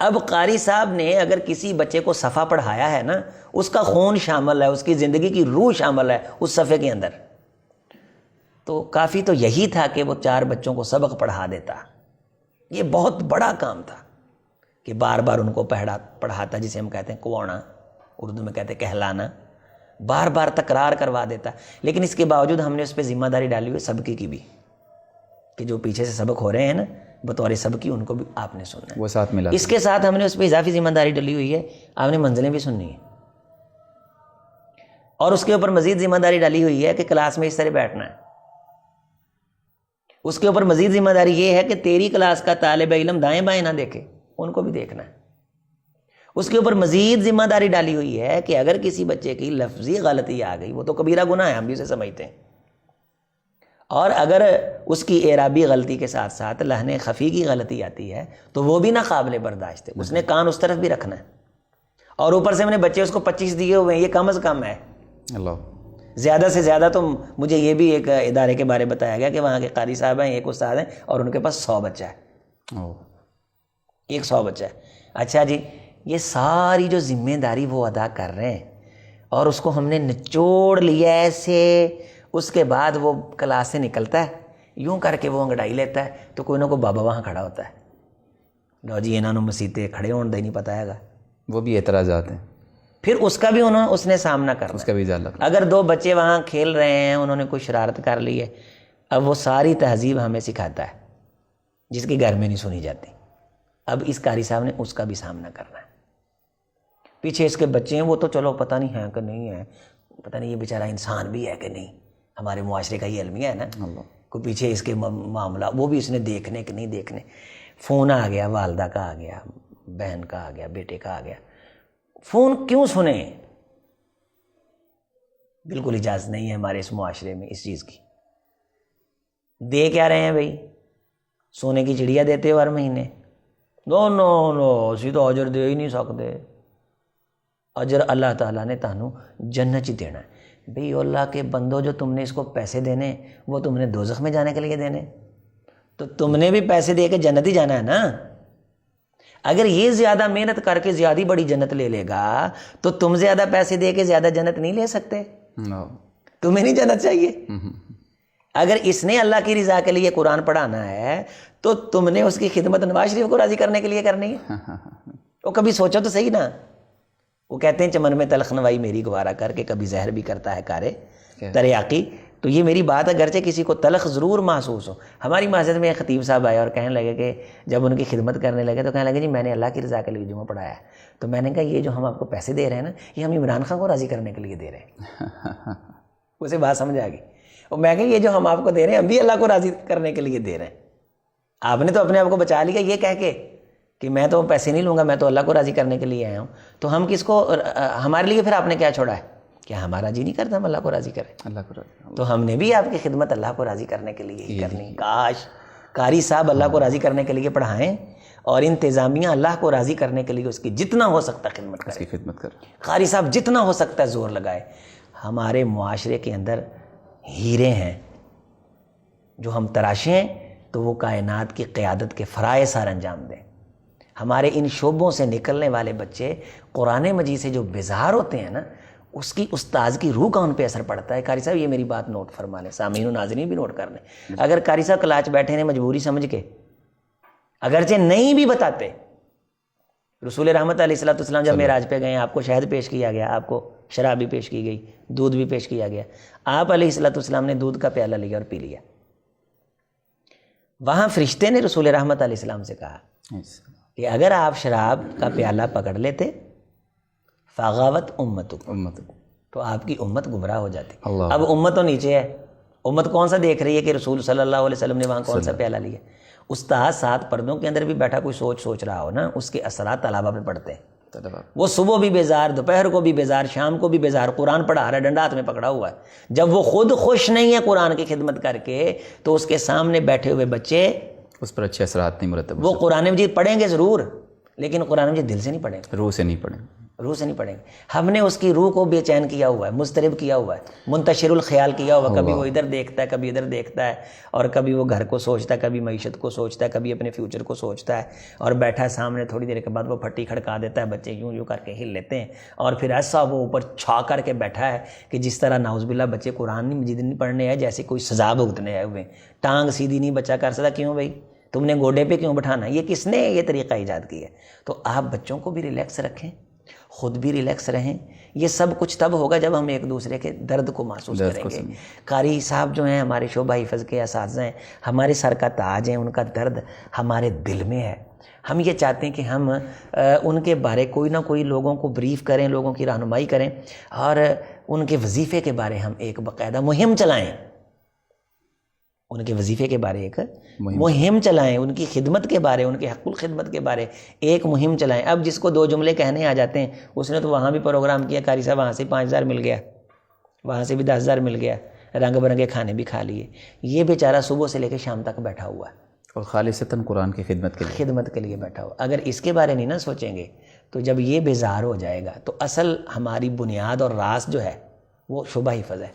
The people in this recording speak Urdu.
اب قاری صاحب نے اگر کسی بچے کو صفحہ پڑھایا ہے نا، اس کا خون شامل ہے، اس کی زندگی کی روح شامل ہے اس صفحے کے اندر، تو کافی تو یہی تھا کہ وہ 4 بچوں کو سبق پڑھا دیتا۔ یہ بہت بڑا کام تھا کہ بار بار ان کو پڑھاتا، جسے ہم کہتے ہیں کوڑنا، اردو میں کہتے ہیں کہلانا، بار بار تکرار کروا دیتا۔ لیکن اس کے باوجود ہم نے اس پہ ذمہ داری ڈالی ہوئی سبقی کی بھی، کہ جو پیچھے سے سبق ہو رہے ہیں نا بطور سبقی، ان کو بھی آپ نے سننا ہے، وہ ساتھ ملا۔ اس کے ساتھ ہم نے اس پہ اضافی ذمہ داری ڈلی ہوئی ہے، آپ نے منزلیں بھی سننی ہیں، اور اس کے اوپر مزید ذمہ داری ڈالی ہوئی ہے کہ کلاس میں اس طرح بیٹھنا ہے۔ اس کے اوپر مزید ذمہ داری یہ ہے کہ تیری کلاس کا طالب علم دائیں بائیں نہ دیکھے، ان کو بھی دیکھنا ہے۔ اس کے اوپر مزید ذمہ داری ڈالی ہوئی ہے کہ اگر کسی بچے کی لفظی غلطی آ گئی، وہ تو کبیرہ گناہ ہے، ہم بھی اسے سمجھتے ہیں، اور اگر اس کی اعرابی غلطی کے ساتھ ساتھ لحن خفی کی غلطی آتی ہے تو وہ بھی ناقابل برداشت ہے، اس نے کان اس طرف بھی رکھنا ہے۔ اور اوپر سے میں نے بچے اس کو 25 دیے ہوئے ہیں، یہ کم از کم ہے۔ اللہ، زیادہ سے زیادہ تو مجھے یہ بھی ایک ادارے کے بارے بتایا گیا کہ وہاں کے قاری صاحب ہیں، ایک استاد ہیں، اور ان کے پاس 100 بچہ ہے، 100 بچہ ہے۔ اچھا جی، یہ ساری جو ذمہ داری وہ ادا کر رہے ہیں، اور اس کو ہم نے نچوڑ لیا ایسے، اس کے بعد وہ کلاس سے نکلتا ہے، یوں کر کے وہ انگڑائی لیتا ہے، تو کوئی نہ کوئی بابا وہاں کھڑا ہوتا ہے، لو جی انہوں نے مسیتے کھڑے ہونے دے نہیں پتا ہے گا، وہ بھی اعتراضات ہیں، پھر اس کا بھی اس نے سامنا کرنا، اس کا بھی ازالہ۔ اگر 2 بچے وہاں کھیل رہے ہیں، انہوں نے کوئی شرارت کر لی ہے، اب وہ ساری تہذیب ہمیں سکھاتا ہے جس کی گھر میں نہیں سنی جاتی، اب اس قاری صاحب نے اس کا بھی سامنا کرنا ہے۔ پیچھے اس کے بچے ہیں، وہ تو چلو پتہ نہیں ہیں کہ نہیں ہیں، پتہ نہیں یہ بیچارہ انسان بھی ہے کہ نہیں، ہمارے معاشرے کا یہ المیہ ہے نا، کو پیچھے اس کے معاملہ وہ بھی اس نے دیکھنے کہ نہیں دیکھنے۔ فون آ گیا، والدہ کا آ گیا، بہن کا آ گیا، بیٹے کا آ گیا، فون کیوں سنیں؟ بالکل اجازت نہیں ہے ہمارے اس معاشرے میں اس چیز کی۔ دے کیا رہے ہیں بھائی؟ سونے کی چڑیا دیتے ہو ہر مہینے؟ نو نو نو، اسی تو اجر دے ہی نہیں سکتے، اجر اللہ تعالیٰ نے تانوں جنت ہی دینا ہے۔ بھئی اللہ کے بندو، جو تم نے اس کو پیسے دینے وہ تم نے دوزخ میں جانے کے لیے دینے، تو تم نے بھی پیسے دے کے جنت ہی جانا ہے نا۔ اگر یہ زیادہ محنت کر کے زیادہ بڑی جنت لے لے گا تو تم زیادہ پیسے دے کے زیادہ جنت نہیں لے سکتے، تمہیں نہیں جنت چاہیے۔ اگر اس نے اللہ کی رضا کے لیے قرآن پڑھانا ہے تو تم نے اس کی خدمت نواز شریف کو راضی کرنے کے لیے کرنی ہے۔ وہ کبھی سوچو تو صحیح نا، وہ کہتے ہیں چمن میں تلخ نوائی میری گوارا کر کے، کبھی زہر بھی کرتا ہے کارے تریاقی۔ تو یہ میری بات اگرچہ کسی کو تلخ ضرور محسوس ہو۔ ہماری معزز میں ایک خطیب صاحب آئے اور کہنے لگے کہ جب ان کی خدمت کرنے لگے تو کہنے لگے جی میں نے اللہ کی رضا کے لیے جمعہ پڑھایا ہے۔ تو میں نے کہا یہ جو ہم آپ کو پیسے دے رہے ہیں نا، یہ ہم عمران خان کو راضی کرنے کے لیے دے رہے ہیں۔ اسے بات سمجھ آ گئی، اور میں کہا یہ جو ہم آپ کو دے رہے ہیں ہم بھی اللہ کو راضی کرنے کے لیے دے رہے ہیں۔ آپ نے تو اپنے آپ کو بچا لیا یہ کہہ کے کہ میں تو پیسے نہیں لوں گا، میں تو اللہ کو راضی کرنے کے لیے آیا ہوں۔ تو ہم کس کو، ہمارے لیے پھر آپ نے کیا چھوڑا ہے؟ کیا ہمارا جی نہیں کرتا ہم اللہ کو راضی کریں؟ اللہ کو راضی، تو ہم نے بھی آپ کی خدمت اللہ کو راضی کرنے کے لیے ہی کرنی۔ کاش قاری صاحب اللہ کو راضی کرنے کے لیے پڑھائیں، اور انتظامیہ اللہ کو راضی کرنے کے لیے اس کی جتنا ہو سکتا ہے خدمت کرے، قاری صاحب جتنا ہو سکتا ہے زور لگائے۔ ہمارے معاشرے کے اندر ہیرے ہیں جو ہم تراشیں تو وہ کائنات کی قیادت کے فرائض سار انجام دیں۔ ہمارے ان شعبوں سے نکلنے والے بچے قرآن مجید سے جو بیزار ہوتے ہیں نا، اس کی استاذ کی روح کا ان پہ اثر پڑتا ہے۔ قاری صاحب یہ میری بات نوٹ فرما لیں، سامعین و ناظرین بھی نوٹ کر لیں۔ اگر قاری صاحب کلاچ بیٹھے ہیں مجبوری سمجھ کے، اگرچہ نہیں بھی بتاتے، رسول رحمت علیہ الصلوۃ والسلام جب معراج پہ گئے، آپ کو شہد پیش کیا گیا، آپ کو شراب بھی پیش کی گئی، دودھ بھی پیش کیا گیا، آپ علیہ الصلوۃ والسلام نے دودھ کا پیالہ لیا اور پی لیا۔ وہاں فرشتے نے رسول رحمت علیہ السلام سے کہا کہ اگر آپ شراب کا پیالہ پکڑ لیتے فغاوت امت، تو آپ کی امت گمراہ ہو جاتی۔ اب امت تو نیچے ہے، امت کون سا دیکھ رہی ہے کہ رسول صلی اللہ علیہ وسلم نے وہاں کون سا پیالہ لیا۔ استاد 7 پردوں کے اندر بھی بیٹھا کوئی سوچ رہا ہو نا، اس کے اثرات طلبہ پہ پڑتے ہیں۔ وہ صبح بھی بیزار، دوپہر کو بھی بیزار، شام کو بھی بیزار، قرآن پڑھا رہا ہے، ڈنڈا ہاتھ میں پکڑا ہوا ہے۔ جب وہ خود خوش نہیں ہے قرآن کی خدمت کر کے، تو اس کے سامنے بیٹھے ہوئے بچے اس پر اچھے اثرات نہیں مرتب۔ وہ قرآن مجید پڑھیں گے ضرور، لیکن قرآن مجید دل سے نہیں پڑھیں گے، روح سے نہیں پڑھیں۔ روح سے نہیں پڑھیں گے. ہم نے اس کی روح کو بے چین کیا ہوا ہے, مضطرب کیا ہوا ہے, منتشر الخیال کیا ہوا ہے. کبھی وہ ادھر دیکھتا ہے, کبھی ادھر دیکھتا ہے, اور کبھی وہ گھر کو سوچتا ہے, کبھی معیشت کو سوچتا ہے, کبھی اپنے فیوچر کو سوچتا ہے, اور بیٹھا ہے سامنے, تھوڑی دیر کے بعد وہ پھٹی کھڑکا دیتا ہے, بچے یوں یوں کر کے ہل لیتے ہیں, اور پھر ایسا وہ اوپر چھا کر کے بیٹھا ہے کہ جس طرح نعوذ باللہ بچے قرآن مجید نہیں پڑھنے آئے, جیسے کوئی سزا بھگتنے آئے ہوئے. ٹانگ سیدھی نہیں بچہ کر سکتا. کیوں بھائی, تم نے گوڈے پہ کیوں بٹھانا؟ یہ کس نے یہ طریقہ ایجاد کیا ہے؟ تو آپ بچوں کو بھی ریلیکس رکھیں, خود بھی ریلیکس رہیں. یہ سب کچھ تب ہوگا جب ہم ایک دوسرے کے درد کو محسوس کریں گے. قاری صاحب جو ہیں ہمارے شعبہ حفظ کے اساتذہ ہیں, ہمارے سر کا تاج ہیں, ان کا درد ہمارے دل میں ہے. ہم یہ چاہتے ہیں کہ ہم ان کے بارے کوئی نہ کوئی لوگوں کو بریف کریں, لوگوں کی رہنمائی کریں, اور ان کے وظیفے کے بارے ہم ایک باقاعدہ مہم چلائیں. ان کے وظیفے کے بارے ایک مہم چلائیں, ان کی خدمت کے بارے, ان کے حق الخدمت کے بارے ایک مہم چلائیں. اب جس کو 2 جملے کہنے آ جاتے ہیں, اس نے تو وہاں بھی پروگرام کیا, قاری صاحب وہاں سے 5000 مل گیا, وہاں سے بھی 10000 مل گیا, رنگ برنگے کھانے بھی کھا لیے. یہ بیچارہ صبح سے لے کے شام تک بیٹھا ہوا ہے, اور خالصتاً قرآن کی خدمت کے لیے بیٹھا ہوا. اگر اس کے بارے نہیں نا سوچیں گے, تو جب یہ بیزار ہو جائے گا, تو اصل ہماری بنیاد اور راس جو ہے وہ شعبہ حفظ ہے.